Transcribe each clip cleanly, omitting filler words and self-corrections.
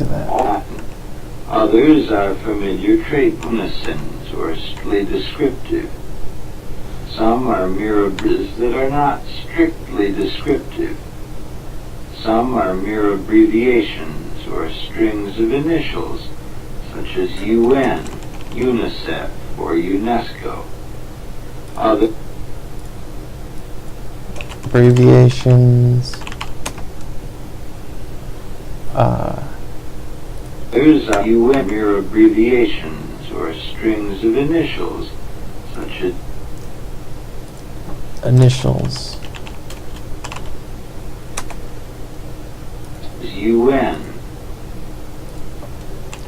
to that. Others are familiar traitnesses or strictly descriptive. Some are mere abbreviations that are not strictly descriptive. Some are mere abbreviations or strings of initials, such as UN, UNICEF, or UNESCO. Other abbreviations. Others are UN mere abbreviations or strings of initials, such as initials. UN.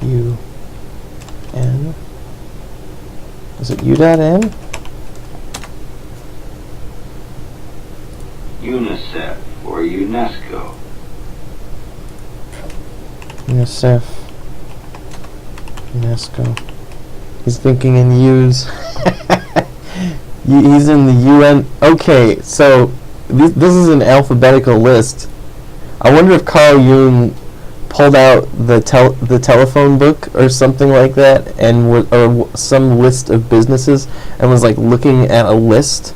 UN. Is it U.N? UNICEF or UNESCO. UNICEF. UNESCO. He's thinking in U's. He's in the UN. Okay, so this is an alphabetical list. I wonder if Carl Jung pulled out the telephone book or something like that, and or some list of businesses, and was like looking at a list,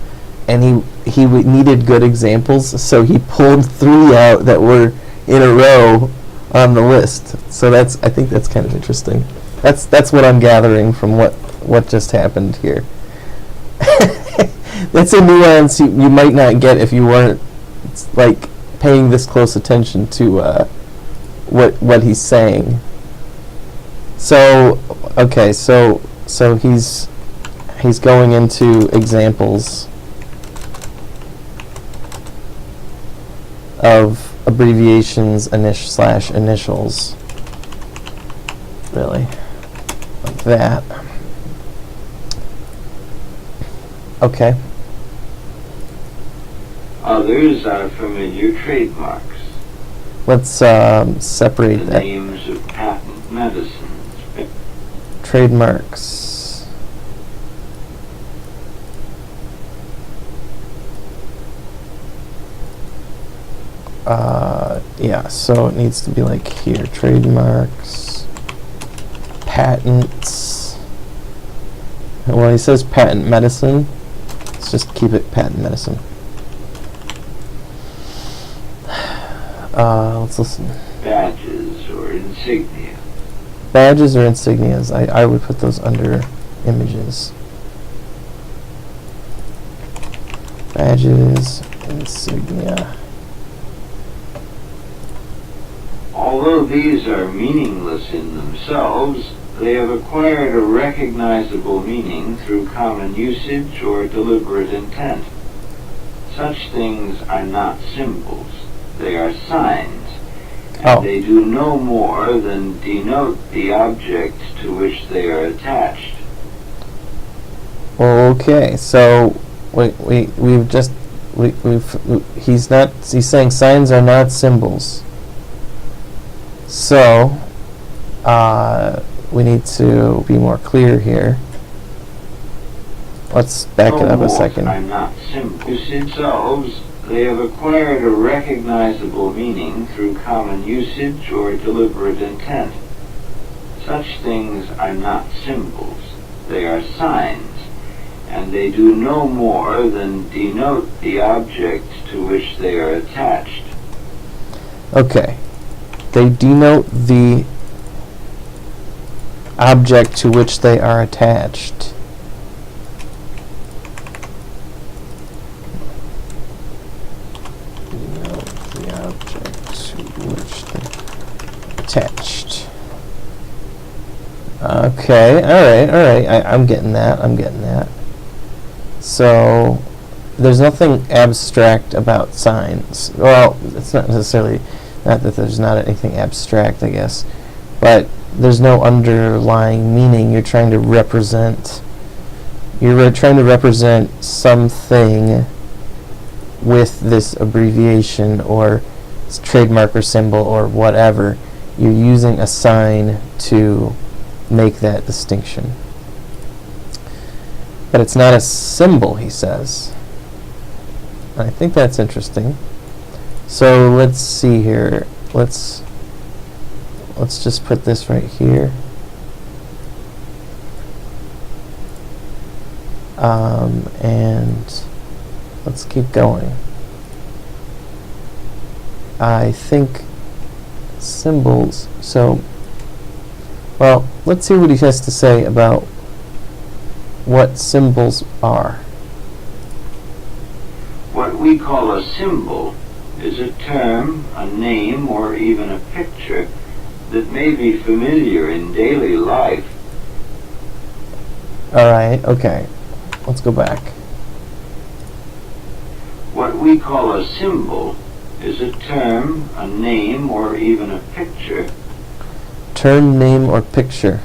and he needed good examples, so he pulled 3 out that were in a row on the list. So I think that's kind of interesting. That's what I'm gathering from what just happened here. That's a nuance you might not get if you weren't like paying this close attention to what he's saying. So okay, so he's going into examples of abbreviations / initials. Really, like that. Okay. Others are familiar trademarks. Let's separate the that. Names of patent medicines. Trademarks. Yeah, so it needs to be like here. Trademarks. Patents. Well, he says patent medicine. Let's just keep it patent medicine. Let's listen. Badges or insignia. Badges or insignias. I would put those under images. Badges, insignia. Although these are meaningless in themselves, they have acquired a recognizable meaning through common usage or deliberate intent. Such things are not symbols. They are signs, and they do no more than denote the object to which they are attached. Okay, so he's saying signs are not symbols. So we need to be more clear here. Let's back it up a second. Are not symbols themselves. They have acquired a recognizable meaning through common usage or deliberate intent. Such things are not symbols. They are signs, and they do no more than denote the object to which they are attached. Okay. They denote the object to which they are attached. Denote the object to which they are attached. Okay, alright. I'm getting that. So, there's nothing abstract about signs. Well, it's not necessarily, not that there's not anything abstract, I guess, but there's no underlying meaning. You're trying to represent something with this abbreviation or trademark or symbol or whatever. You're using a sign to make that distinction. But it's not a symbol, he says. I think that's interesting. So let's see here. Let's let's just put this right here. And let's keep going. I think symbols, so, well, let's see what he has to say about what symbols are. What we call a symbol is a term, a name, or even a picture that may be familiar in daily life. Alright, okay. Let's go back. What we call a symbol is a term, a name, or even a picture. Term, name, or picture.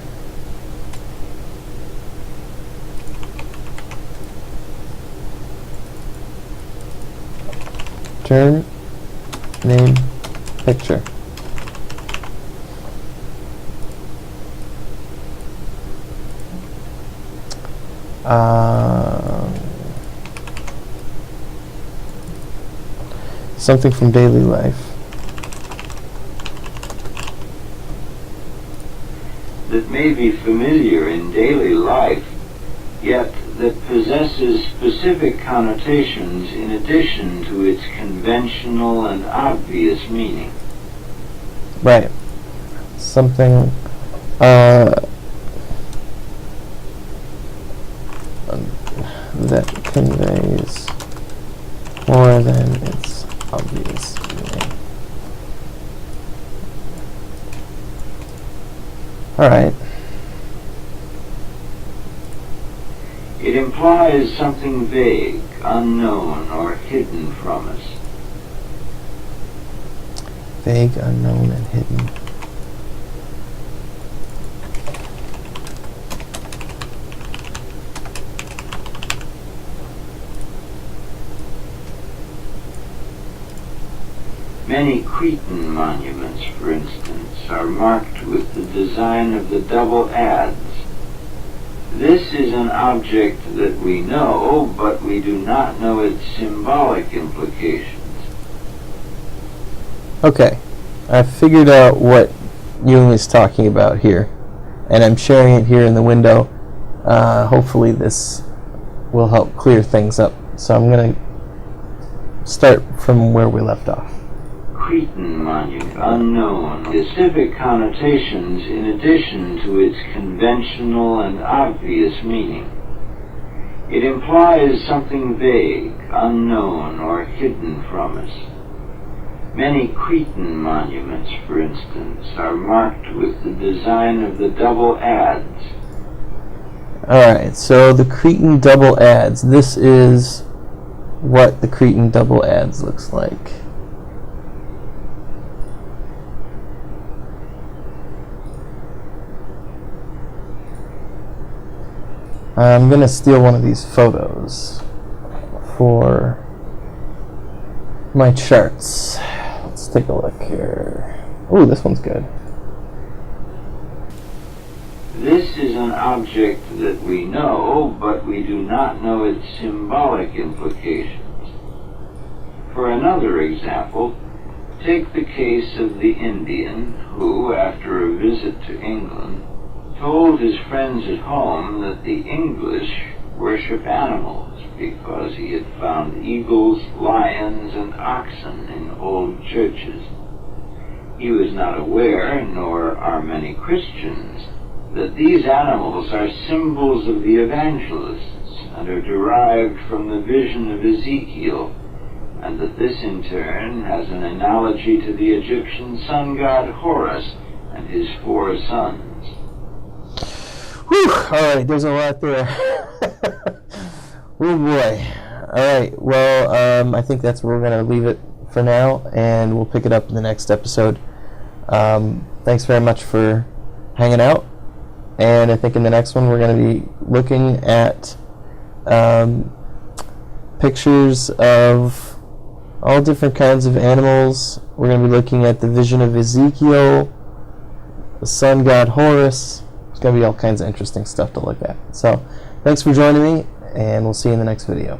Term, name, picture. Something from daily life. That may be familiar in daily life, yet that possesses specific connotations in addition to its conventional and obvious meaning. Right. Something that conveys more than its obvious meaning. Alright. It implies something vague, unknown, or hidden from us. Vague, unknown, and hidden. Many Cretan monuments, for instance, are marked with the design of the double adze. This is an object that we know, but we do not know its symbolic implications. Okay, I figured out what Jung is talking about here, and I'm sharing it here in the window. Hopefully this will help clear things up. So I'm going to start from where we left off. Cretan monument, unknown, specific connotations in addition to its conventional and obvious meaning. It implies something vague, unknown, or hidden from us. Many Cretan monuments, for instance, are marked with the design of the double adze. Alright, so the Cretan double adze. This is what the Cretan double adze looks like. I'm going to steal one of these photos for my charts. Let's take a look here. Ooh, this one's good. This is an object that we know, but we do not know its symbolic implications. For another example, take the case of the Indian who, after a visit to England, told his friends at home that the English worship animals because he had found eagles, lions, and oxen in old churches. He was not aware, nor are many Christians, that these animals are symbols of the evangelists and are derived from the vision of Ezekiel, and that this in turn has an analogy to the Egyptian sun god Horus and his 4 sons. Whew, alright, there's a lot there. Oh boy. Alright, well, I think that's where we're going to leave it for now, and we'll pick it up in the next episode. Thanks very much for hanging out, and I think in the next one we're going to be looking at pictures of all different kinds of animals. We're going to be looking at the vision of Ezekiel, the sun god Horus. Going to be all kinds of interesting stuff to look at. So, thanks for joining me, and we'll see you in the next video.